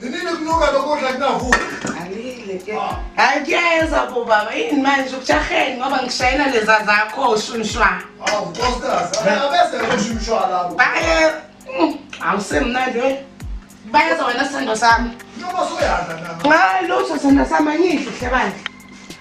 Inini kunuka lokudla kunavuka. Alile ke. Ayikeza bo baba yini manje ukujaheni ngoba ngishayela leza zakho oshunshwa. Nkosikazi, abese ngoshunshwa lapho. Awusemnandi we. Bayeza wena sithando sami. Noma soyadla nami. Hayi lutho sithando sami angihle hle bandla.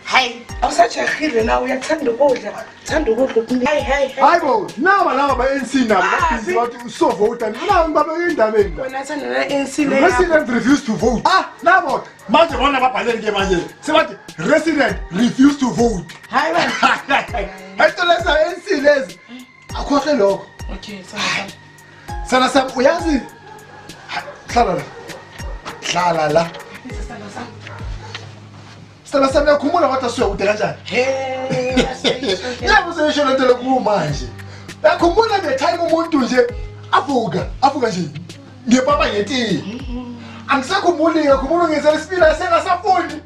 Hayi, awusajahile nawe uyathanda ukudla. Thanda ukudla. Hayibo, naba laba ba-ANC nabo babizi bathi so vote and nabo babe endabeni la. Wena thanda la ANC le. Resident refused to vote. Nabo manje bona babhaleni ke manje. Sebathi resident refused to vote. Hayi wena. Hayi lesa ANC lezi. Akhohle lokho. Okay, sana sam uyazi. Hlala la. Sana sam yakhumula wathi asiyokude kanjani? Yabo seyisho lento lokuba manje. Yakhumbula the time umuntu nje avuka nje. Ngepapa ngeti. Angisakhumbuli ngikhumbula ngizela isipila sengasafuni.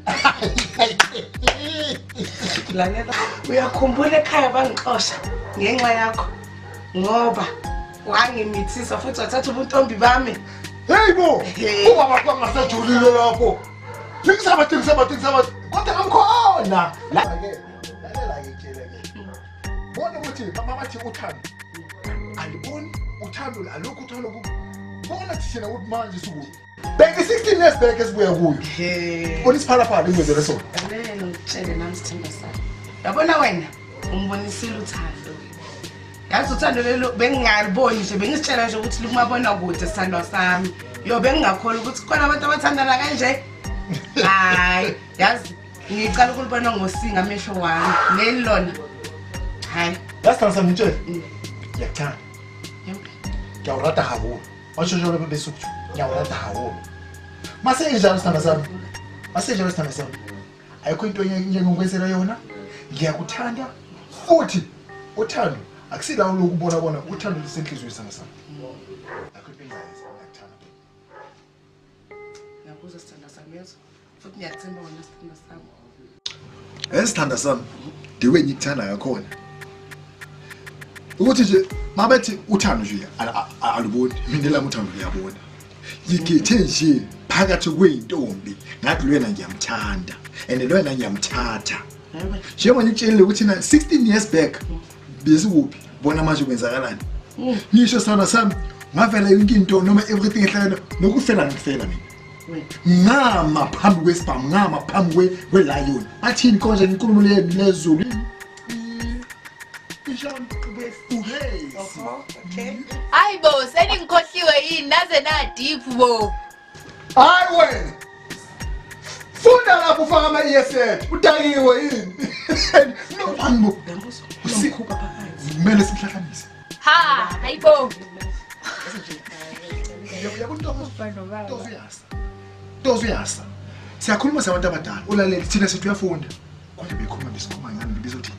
Lalela uyakhumbula ekhaya bangixosha ngenxa yakho ngoba wangimithisa futhi wathatha ubuntombi bami. Hayibo, ubaba kwangasajulile lapho. Ngisabathi kodwa kamkhona. La ke lalela ke tshele. Bona ukuthi mama bathi uthando. Aliboni uthando alokho uthando bona thina ukuthi manje suku. Beke 16 years back esibuya kuyo. Bona isiphalaphala ingwezele sona. Alele ngitshele nami sithemba sami. Yabona wena ungibonisile uthando. Yazi uthando lelo bengingaliboni nje bengisitshela nje ukuthi likumabona kude sithandwa sami. Yo bengingakholwa ukuthi khona abantu abathandana kanje. Hayi, yazi ngicela ukulibona ngosinga amehlo wami. Nelilona. Hayi, yasithanda sami ngitshele. Ngiyakuthanda. Ngiyawurata kakhulu. Washosho besuthu. Ngiyawurata kakhulu. Mase njalo sithanda sami. Ayikho into njengokwenzela yona. Ngiyakuthanda futhi uthando akusila lokubona uthando lisenhlizweni sami. Akho into engayenza ngiyakuthanda. Nakuza sithanda sami yezo. Futhi ngiyathemba wena sithanda sami. Esithanda sami, ndiwe ngikuthanda ngakhona. Ukuthi nje mabethi uthando nje aluboni, mina lami uthando liyabona. Ngikhethe nje phakathi kweintombi, ngathi wena ngiyamthanda and lwena ngiyamthatha. Njengoba ngitshela ukuthi na 16 years back besikuphi bona manje kwenzakalani. Ngisho sana sami ngavela yonke into noma everything ehlala nokufela ngifela mina. Ngama phambi kwesibhamu, ngama phambi kwelion. Athini konje inkulumo lezulu. Okay. Hayibo, seningikhohliwe yini naze na deep bo. Hayi wena. Funda lapho ufaka ama-ESF. Udakiwe yini? Nohambo. Usikhuka phakathi. Kumele simhlahlanise. Ha, hayibo. Tozuyasa. Siyakhuluma sabantu abadala. Ulalele thina sithi uyafunda. Kodwa bekhuluma besikhuluma ngani bizothi.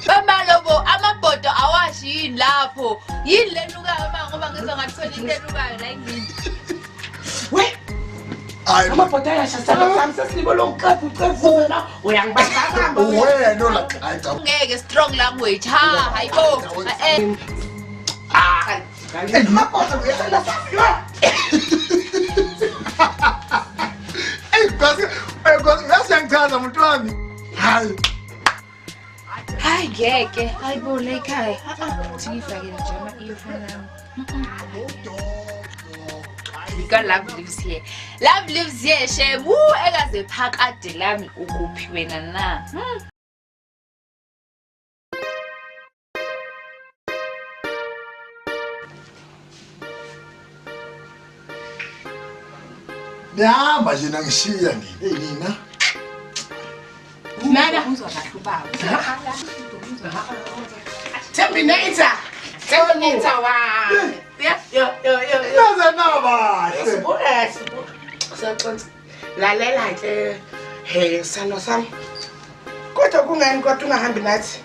Bamalobo amabhodo awashi yini lapho. Yini lenukayo ngoba ngizwa ngathola into enukayo la yini. We amabhodo ayashasana sami sesilibo lokuqephu na uyangibasa wena olaqaqa. Ngeke strong language ha hayibo. Amabhodo uyasana sami Because yasiyangithatha umuntu wami. Hayi ngeke hayibo la ekhaya. Ngifake nje ama-earphone ami. Because love lives here. Love lives here, Shem. Ekaze phakade lami ukuphi wena na? Nihamba nje nangishiya nina. Nada. Terminator wa. Yo. Naze nabahle. Siyaxoxa. Lalela ke. Hey, sano sami. Kodwa kungani kodwa ungahambi nathi?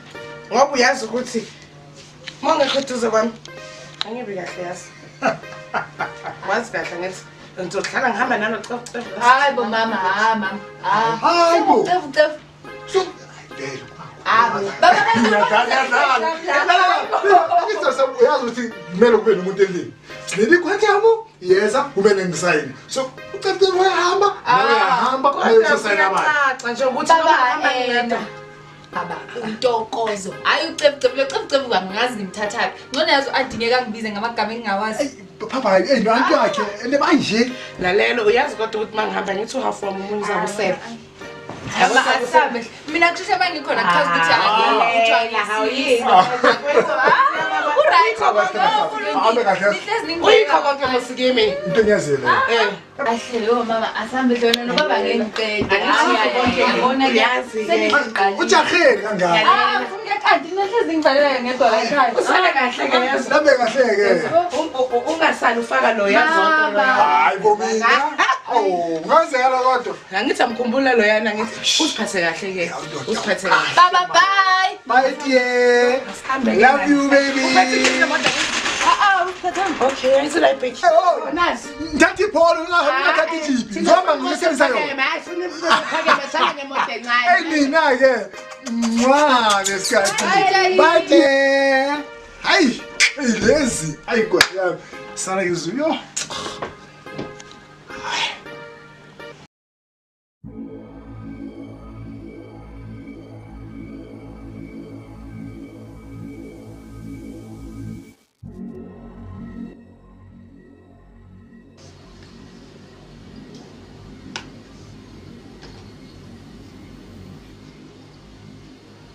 Ngoba uyazi ukuthi mangekho duze kwami. Angibe kahle yazi. Wazi kahle ngithi Ngizohlala ngihamba nalo Hayi bo mama, mama. Hayi bo. Qef. So Baba uyazi ukuthi kumele kube nomuntu endlini. Sineli khwathamo yeza kube nengisayini. So ucede uyahamba, uyahamba, uyosayina abantu. nje ukuthi ngihamba ngedwa. Baba untokozo. Hayi ucef kangazi ngimthathapi. Ngcono yazo adingeka ngibize ngamagama engingawazi. Papa nanto yakhe lebanje. Lalela uyazi kodwa ukuthi mangihamba ngithi uhalf from umuntu zakusela. Mama asabe. Mina kusheshe mangikhona chaza ukuthi uyikho konke musikimi. Into ngiyazela. Ahlelo mama asambe dlona nobaba ngiqede. Yabona yazi Ujakheli kangaka. Ngiyaqadi nahlezi ngivalele ngedwa la ekhaya. usale kahle ke yazi. Labe kahle ke. Ungasali ufaka lo yazi zonke lo. Hayi bomina. Oh, ngazela kodwa. Ngithi amkhumbula lo yana ngithi usiphathe kahle ke. Usiphathe kahle. Baba bye. Bye dear. Love you baby. Okay, ayizela ibheki. Oh, Nazi. Ndathi Paul ungathathi jipi. Ngoma ngisenza yona. Hey mina ke. Mwa lesikhathi. Bye dear. Hayi, lezi. Hayi Nkosi yami. Sala izuyo.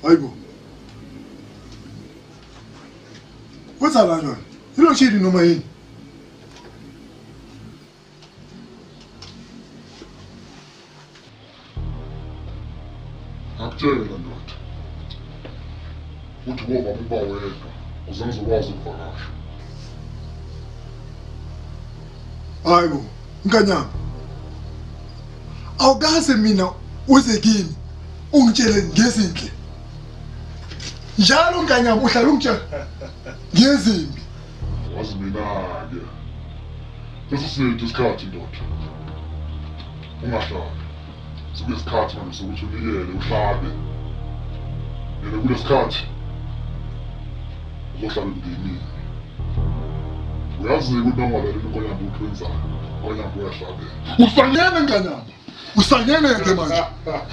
Hayibo. Wenzala njani? Ilotshini noma yini? Akutshela ndoda uthi ngoba uba wedwa uze ngizokwazi ukuvakasha. Hayibo, nkanyama. Awukaze mina uze kimi ungitshele ngezinhle. Njalo nkanyama uhlala ungitshela ngezimbi. Wazi mina-ke sesisinethu isikhathi ndoda ungahlabi sekuyisikhathi manje sokuthi unikele uhlabe yena kule sikhathi uzohlala emndenini. Uyazi ukuthi nongalaleli unkonyamba ukuthi wenzayo unkonyamba uyahlabela. Usanyene nkanyama. Usanyene ke manje.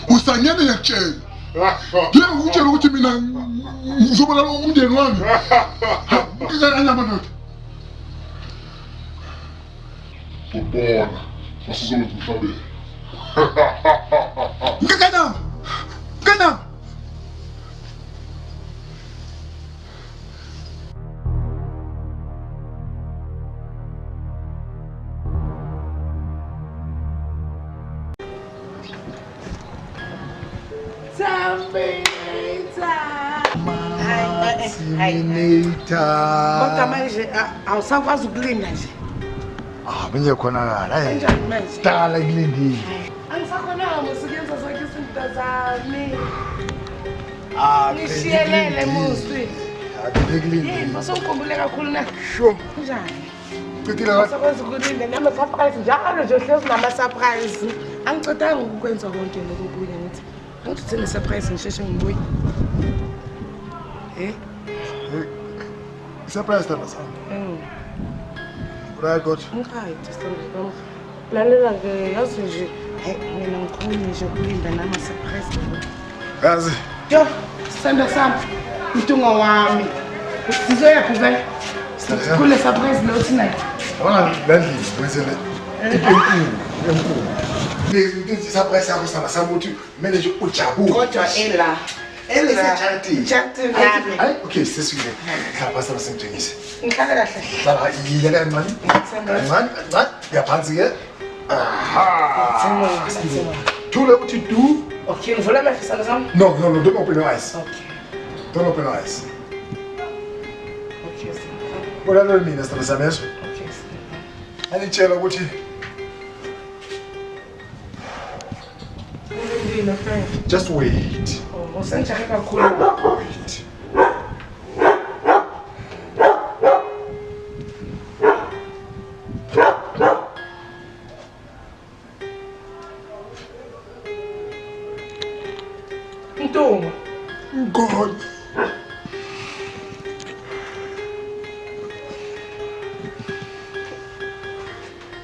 Usanyene yakutshela. Ngeke ngikutshela ukuthi mina ngizobona umndeni wami. Nkanyama ndoda. Ubona masizokwenza umhlabeni. Nkanyama. Nkanyama. Kodwa manje awusakwazi ukulinda nje. Benye khonakala. Kanjani manje? Dala kulindile. Angisakhonanga musikuyenza zonke izinto zami. Ah, Ngishiyelele musi. Akulindile. Masongikhumbule kakhulu na. Sho. Kanjani? Qedile kahle. Awusakwazi ukulinda nama surprise njalo nje uhlezi nama surprise. Angicedanga ukukwenza konke lokho kunye ngithi. Angithi ne surprise ngisheshe ngibuye. Surprise tata sami. Right God. Ngikhayi sisonke. Lalela ke yazi nje mina ngikhona nje ukulinda nama surprise lokho. Yazi. Yo, sanda sami. Mtunga wami. Sizoyaphi vele? Kule surprise lo tonight. Wona landini wenzele enkulu. Lezi surprise yakho sana sami uthi kumele nje ujabule. Kodwa ela. Elisa Chati nami. Hayi, okay sesifike. Khapha sana sengitshengise. Ngihlala kahle. Baba yiyela kancane. Kancane. Yaphansi ke. Aha. Thule uthi do. Okay, ngivula amehlo sanda sami. No, don't open your eyes. Okay. Don't open your eyes. Okay. Bona lo mina sithandwa sami yeso. Okay. Anitshela ukuthi Ngilindile friend. just wait. Usenjahe kakhulu. Wait.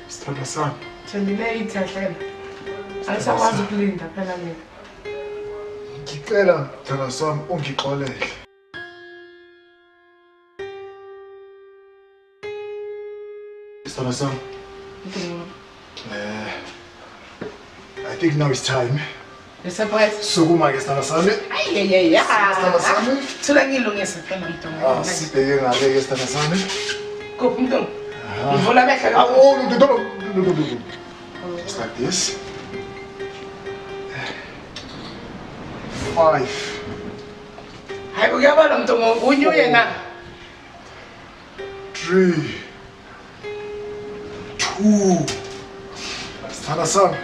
Sithandwa sami. Terminator phela. Ayisakwazi ukulinda phela mina. Ngicela sithandwa sami ungixolele. Sithandwa sami. I think now it's time. Surprise. Sukuma ke sithandwa sami. Ayeyeye. Sithandwa sami. Thula ngilungise phela mntwana. Sibheke ngale ke sithandwa sami. Kuphi mntwana? Ngivula amehlo. Oh, no. Just like this. 5. Hayi kuyabona mntwana unyuye na. 3. 2. Sithandwa sami.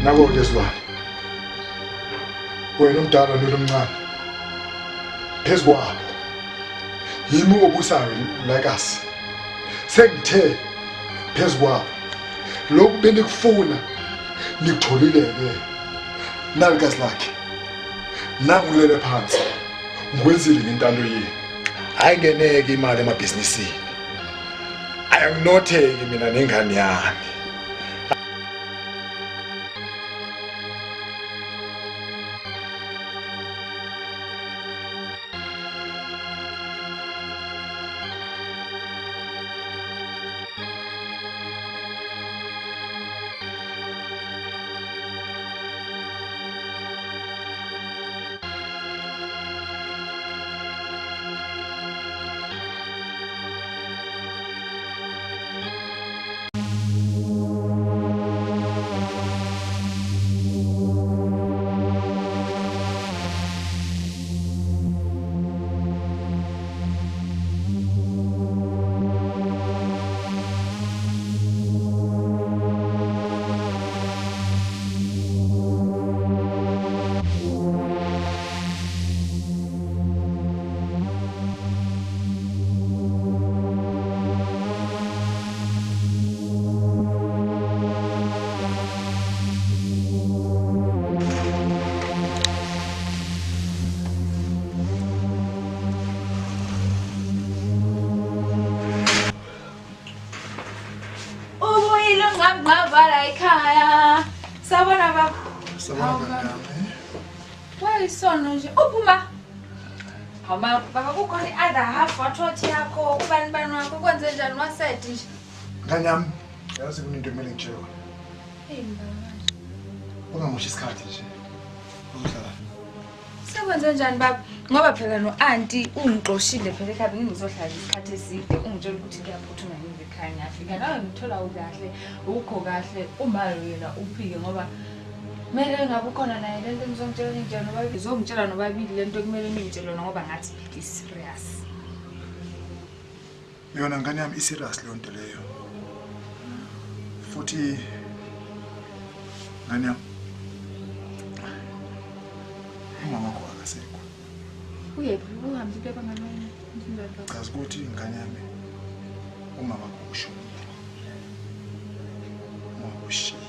Nako lesilwane. Wena umdala nomncane. Phezkwabo. Yimi obusayo lakasi. Sengithe phezkwabo. Lokhu benikufuna nikutholileke. Nalikazi lakhe. Nangulele phansi. Ngikwenzile ngentando yini. Ayingeneke imali emabhizinisini. Ayanginotheki mina nengane yami. Ngabala ekhaya. Sabona baba. Sabona. Wayisono nje. Uphuma. Hama baba kukhona iother half wathoti yakho ubani wakho kwenze njani wasethi nje. Nganyami, yazi kunento emele ngitshela. Hey baba. Ungamoshi isikhathi nje. Uzohlala. Sekwenze njani baba? Ngoba phela no-auntie ungixoshile phela ekhaya ngizohlala isikhathi eside ungitshela ukuthi ngiyaphuthuma ngize ekhaya ngiyafika nawe ngithola ukahle ukho kahle uma yena uphike ngoba kumele ngabe ukhona naye lento engizongitshela nje nobabili ngizongitshela nobabili lento kumele ngingitshele ngoba ngathi i-serious. Yona ngane yami i-serious leyo nto leyo. Futhi ngane yami umama wakho akasekho. Uyephi uhambe phepha ngamanye indlela. Chaza ukuthi ingane yami umama wakho ushonile. Umama ushiyile.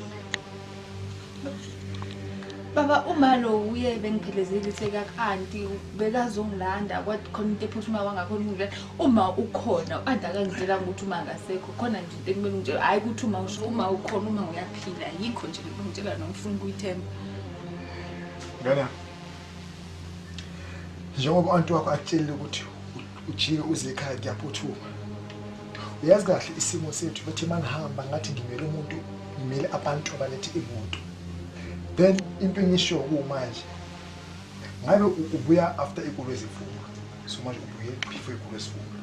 Baba uma lo uye bengiphelezele itheka auntie bekazongilanda kwathi khona into ephuthuma wangakhona ukungilanda uma ukhona auntie akangitshela ukuthi uma ngasekho khona nje into ekumele ngitshela hayi ukuthi uma usho uma ukhona uma uyaphila yikho nje ngitshela nomfuna ukuyithemba ngana njengoba auntie wakho atshela ukuthi ujike uze ekhaya kuyaphuthuma uyazi kahle isimo sethu bathi manihamba ngathi ngimele umuntu ngimele abantu abalethe imoto then into engisho kumanje ngabe ubuya after ikolo ezivuma so manje ubuye before ikolo ezivuma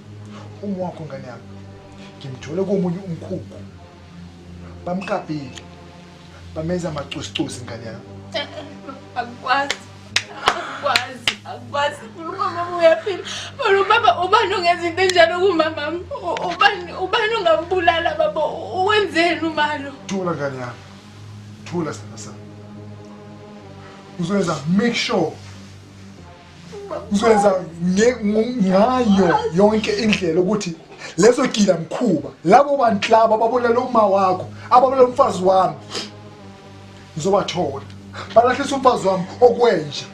umu wakho ngane yakho ngimthole komunye umkhukhu bamkapile bamenza amacusicusi ngane yakho akwazi mama uyaphila baba ubani ungenza into enjalo kumama ubani ungambulala baba wenzeni umalo thula ngane yakho thula sana uzoyenza make sure uzoyenza ngayo yonke indlela ukuthi leso gila mkhuba labo bantu laba ababolela uma wakho ababolela umfazi wami ngizobathola balahlisa umfazi wami okwenja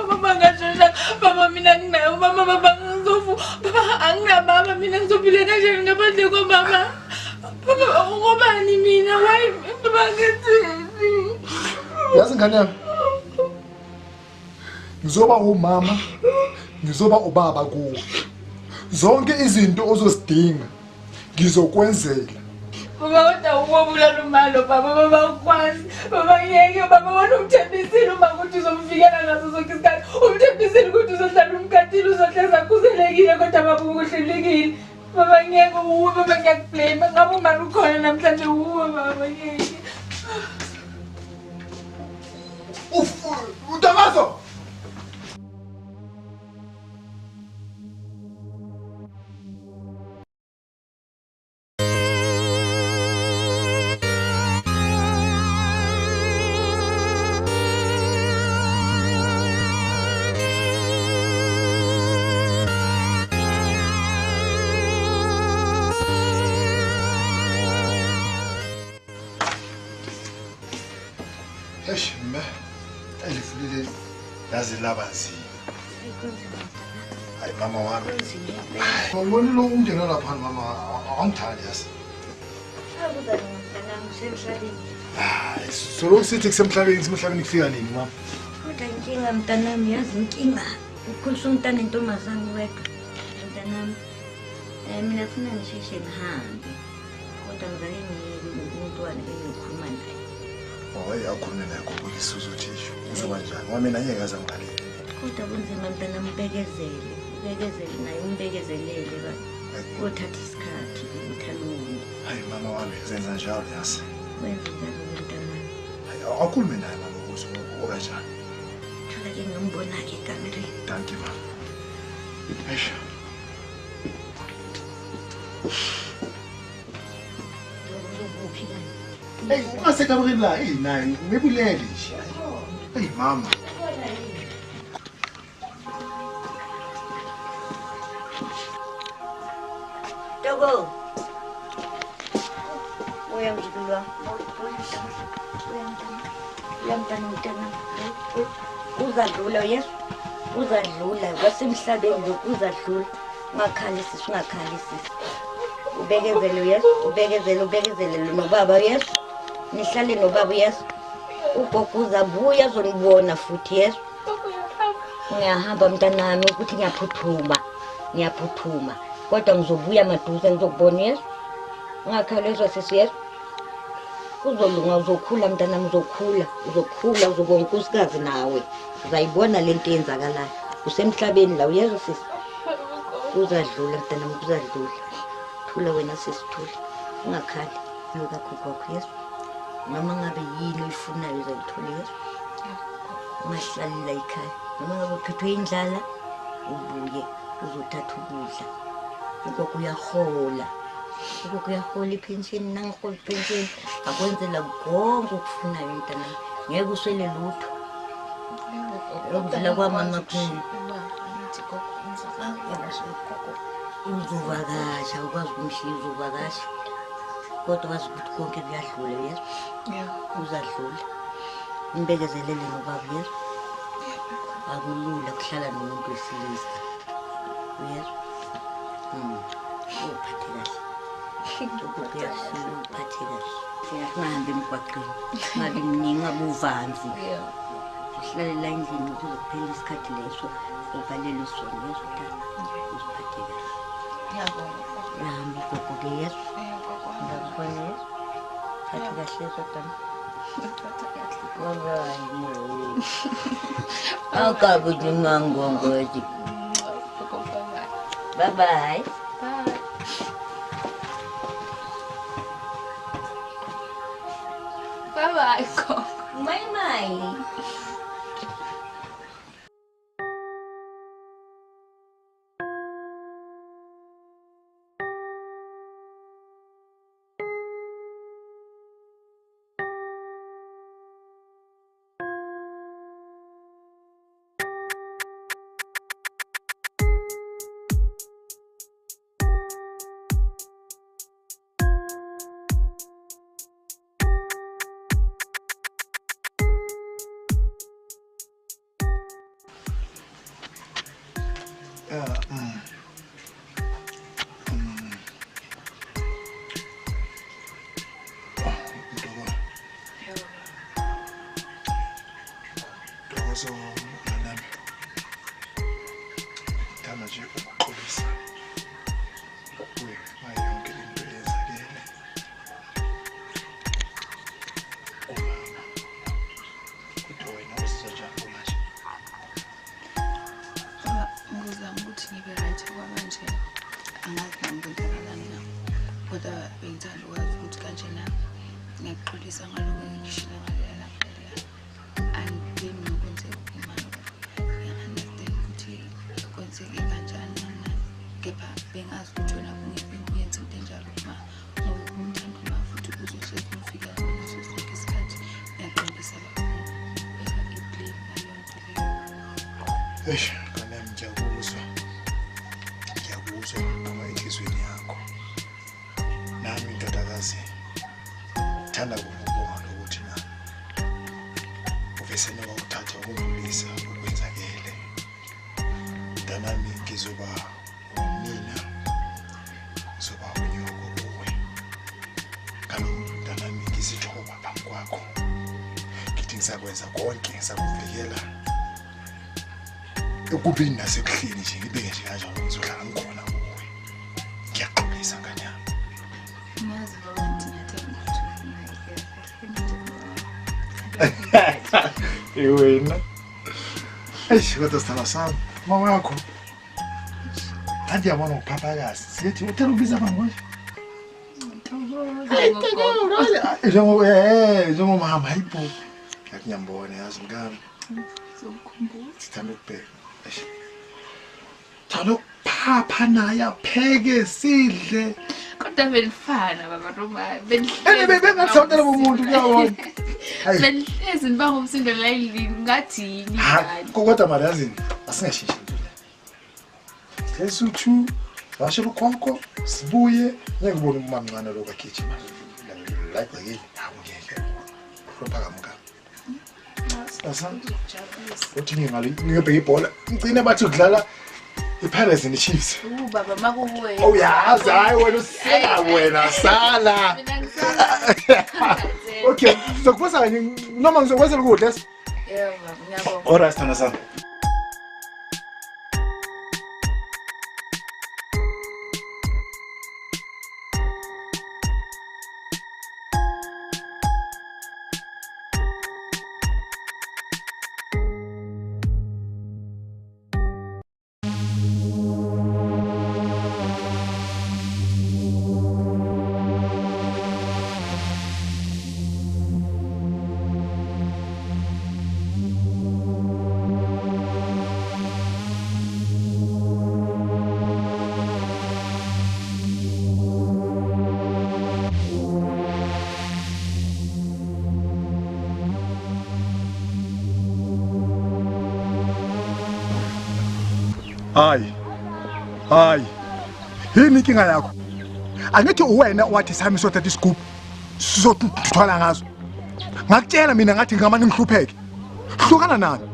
baba ngashesha baba mina nginayo baba ngizofu baba anginamama mina ngizophila kanjani ngaphandle komama baba ngobani mina why baba ngithini yazi ngane yami ngizoba umama ngizoba ubaba kuwe zonke izinto ozozidinga ngizokwenzela baba kodwa ukubulala umalo baba ukwazi baba ngeke baba wena umthembisile uma ukuthi uzomvikela ngaso sonke isikhathi umthembisile ukuthi uzohlala umkhathile uzohleza khuselekile kodwa baba ukuhlelekile baba ngeke uwe baba ngiyakublame ngabe umali ukhona namhlanje uwe baba ngeke Utamazo! Elifulile yazi labanzi. Hayi mama wami. Ngibona lo umndeni lapha mama angithandi yasi. Hayi solo sithi kusemhlabeni kufika nini mama? Kodwa inkinga mntanami yazi inkinga ukhuliswa umntana intombazane wedwa mntanami mina ngifuna ngisheshe ngihambe kodwa ngizake ngiyeke engikhuluma naye. Hayi akhulume naye ngokulisa uzothisho uzoba njani ngoba mina ngeke ngaze ngigalele kodwa kunzima mntanami ubekezele naye umbekezelele kothatha isikhathi uthalungu. Hayi mama wami zenza njalo yasi Wenza njalo mntanami. Hayi akhulume naye mama ukuthi okanjani Thola ke ngimbona-ke ekamereni. Thank you mama. Aisha Hey, ungasekamereni la, naye ngibulele nje. Hey mama. Togo. Uyangijulwa. Uyamntana. Uzadlula yes. Uzadlula kwasemhlabeni lokhu uzadlula. Ungakhalisi. Ubekezele yes. Ubekezele nobaba yes. Nihlale nobaba yes. Ugogo uzabuya azonibona futhi yes. Ngiyahamba mntanami ukuthi ngiyaphuthuma. Kodwa ngizobuya maduze ngizokubona yes. Ungakhalezwa sisi yes. Uzolunga uzokhula mntanami uzokhula uzoba unkosikazi nawe. Uzayibona lento eyenzakalayo. Usemhlabeni la uyezwa sisi. Uzadlula mntanami uzadlula. Thula wena sisi thula. Ungakhali ngokwakho yes. Noma ngabe yini oyifunayo uzayithola yes. Ungahlali la ekhaya. Noma ngabe uphethwe indlala ubuye uzothatha ukudla. Ugogo uyahola ipension nangihola ipension akwenzela konke okufunayo mntanami ngeke uswele lutho ukudla kwamama kuphela uzuvakasha ukwazi ukumhliza uzuvakasha kodwa wazi ukuthi konke kuyadlula yes uzadlula Imbekezelele nobaba yezwa. Akulula kuhlala nomuntu wesilisa. Uyezwa? Uphathe kahle. Uphathe kahle. Singahambe emgwaqeni. Ngabe mningi abuvanzi. Uhlalela endlini ukuze kuphele isikhathi leso uvalele sona yezwa uthanda. Uziphathe kahle. Ngiyabonga. Uhambe gogo-ke yezwa. Ngakubona yezwa. Phathe kahle yezwa uthanda. Akabe dingangongozi. Bye bye. Bye. Bye bye. Bye. So, Tana nje ukuxolisa. Yonke into eyenzakele. Umama. Kodwa wena uzizwa njani manje? Ngizama ukuthi ngibe right kwamanje. Angazi nami kwenzakalani na. Kodwa bengithanda ukwazi ukuthi kanje na ngiyaxolisa ngaloko engishilo ngalela phela. Angiboni nokwenzeka imali. Ngiyaunderstand ukuthi kwenzeke kanjani nami. Kepha bengazi ukuthi wena ungenza into enjalo uma ngoba umthando ma futhi uzohlezi ufika leso sikhathi. Ngiyaqondisa kakhulu. Beka iblame ngalonto leyo. Kanami ngiyakuzwa noma enhlizweni yakho. Nami indodakazi thanda ukubonga ukuthi na uvese nokuthatha ukudlulisa ukwenzakele. Nami ngizoba umnina, ngizoba unyoko kuwe. Kaloku nami ngizithoba phambi kwakho. Ngithi ngisakwenza konke, ngisakuvikela. Ekubini nasekuhleni nje ngibeke nje kanjalo ngizohlala ngikhona kuwe. Ngiyaxolisa nganyama. Mazi baba ngithatha Wena. Kodwa sithanda sami. Mama yakho. Anti yabona ukuphapakazi. Sithi uthela ukubiza manje. Njengomama hayibo. Ngathi ngiyambona yazi mngani. Sithanda ukubheka. Thalo phapha naye apheke sidle. Kodwa belifana baba Roma. Bengathotela umuntu kuyabona. Belihlezi nibangumsindo la yini ngathi yini ngani. Kodwa manje yazini asingashishi nje. Lesuthu washo ukhonko sibuye ngekubona umama ngana lo kagijima. La gcekile awungeke. Hlopha kamka. Asante. Uthi ngibheka ibhola. Ngcina bathi udlala iPirates and the Chiefs. Baba makuwe. Oh yazi hayi wena usela wena sala. Okay, sokubuza kanye noma ngizokwenzela ukudla. Yebo baba ngiyabonga. Alright sithanda sami. Hayi. Yini inkinga yakho? Angithi uwena wathi sami sothatha isigubhu sizothwala ngazo. ngakutshela mina ngathi ngamane ngihlupheke hlukana nami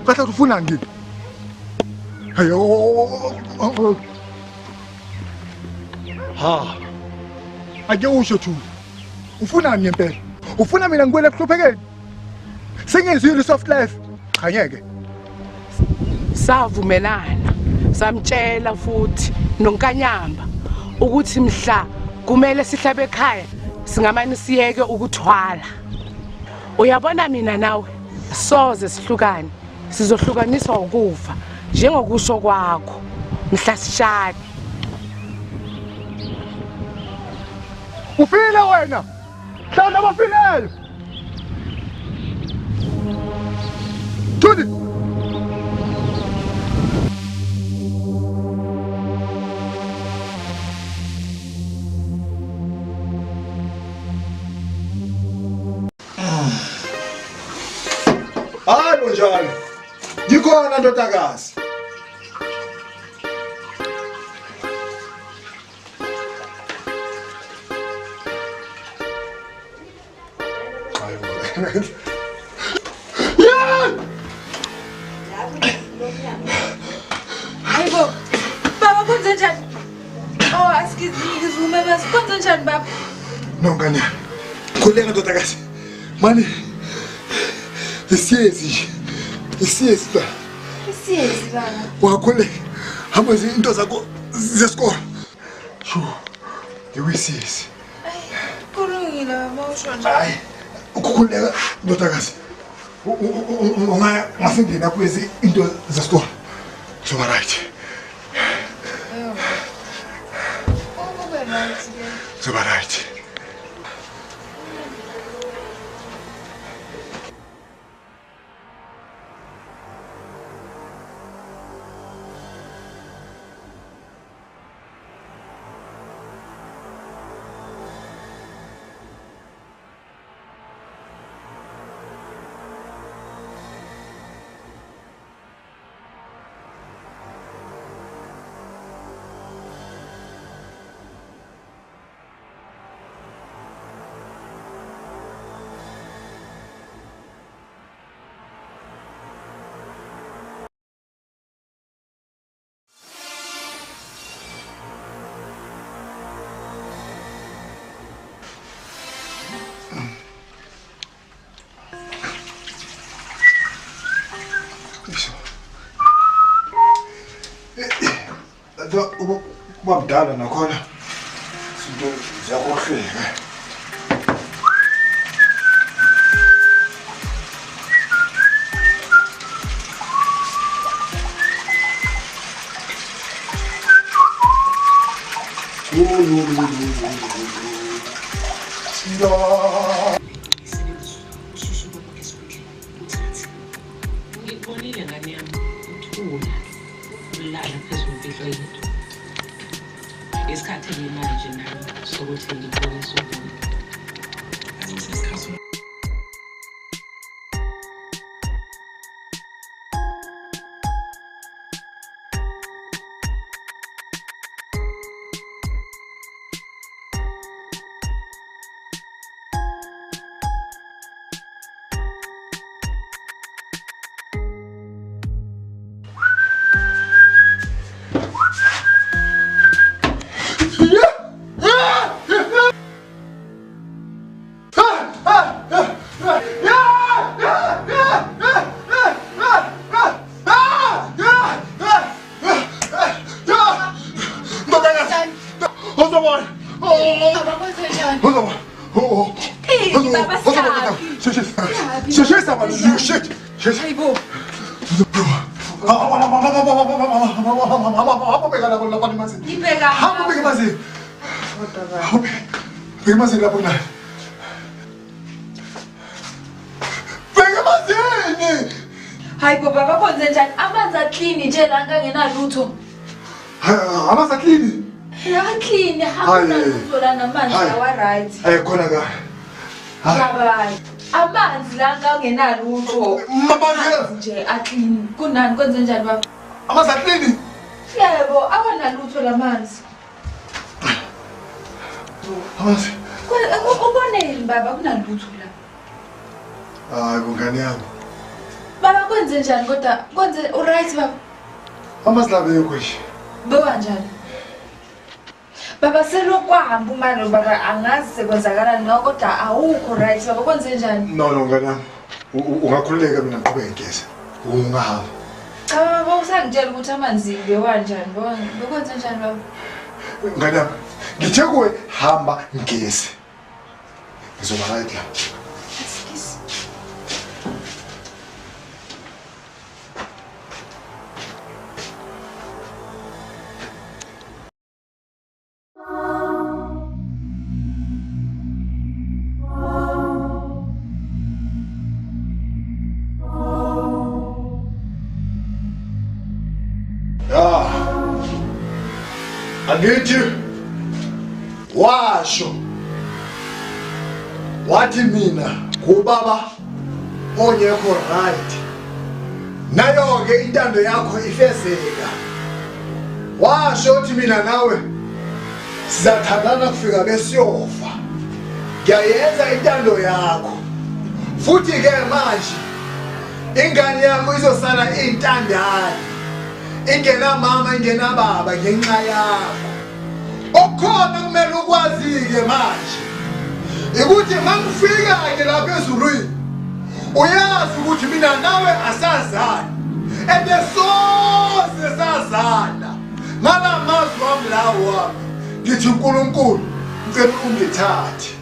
kahle ufuna ngini hayo ha ake usho thu ufunani ngempela ufuna mina ngikwele kuhluphekeni sengenzile soft life angeke savumelana samtshela futhi nonkanyamba ukuthi mhla kumele sihlabe ekhaya singamani siyeke ukuthwala uyabona mina nawe soze sihlukane sizohlukaniswa ukufa njengokusho kwakho mhla sishade ufile wena hlala abafileyo Tony Hayi njalo Ngikhona ndodakazi Hayibo baba kwenze njani Oh askizivume basi kwenze njani baba Nonganya khuleka ndodakazi mani Isiyezi ba Isiyezi baba wakhuleka hamba izinto zakho zesikole sho ngiwisisi kulungile baba usho nje hayi ukukhuleka ndodakazi ungasindina kwezi into zesikole so right so right Ubabdala nakhona izinto ziyakohleka Ngibonile ngane yami uthula ulala phezu kwemfihlo yethu isikhathi manje nami sokuthi ngibonise ubuntu asisesikhathi Hayibo baba kwenze njani amanzi aclean nje la ngangenalutho Amanzi aclean Ya clean hakuna lutho la namanzi awa right khona ka Baba amanzi la ngangenalutho Mama nje aclean kunani kwenze njani baba Amanzi aclean Yebo awanalutho lamanzi Amanzi Uboneni baba kunalutho la Hayi kungane yami. Baba kwenze njani kodwa kwenze right baba? Amazilabe yokho nje. Bewanjani? Baba selokwahamba manje baba angazi sekwenzakalani ngakho kodwa awukho right baba kwenze njani? No ngane yami. Ungakhululeka mina ngiqhubeke ngeze. Ungahamba. Cha baba usangitshela ukuthi amanzi bewanjani bekwenze njani baba? Ngane yami. Ngithe kuwe hamba ngeze. Ngizoba right la. Angithi washo wathi mina kubaba ongekho right nayo ke intando yakho ifezeka washo uthi mina nawe sizathandana kufika besiyofa ngiyayenza intando yakho futhi ke manje ingane yakho izosala intandane ingena mama ingena baba ngenxa yakho okhona kumele ukwazi-ke manje ukuthi mangifika ke lapha ezulwini uyazi ukuthi mina nawe asazani ebesoze sazana ngala mazwi wami lawo wami ngithi uNkulunkulu ngicela ungithathe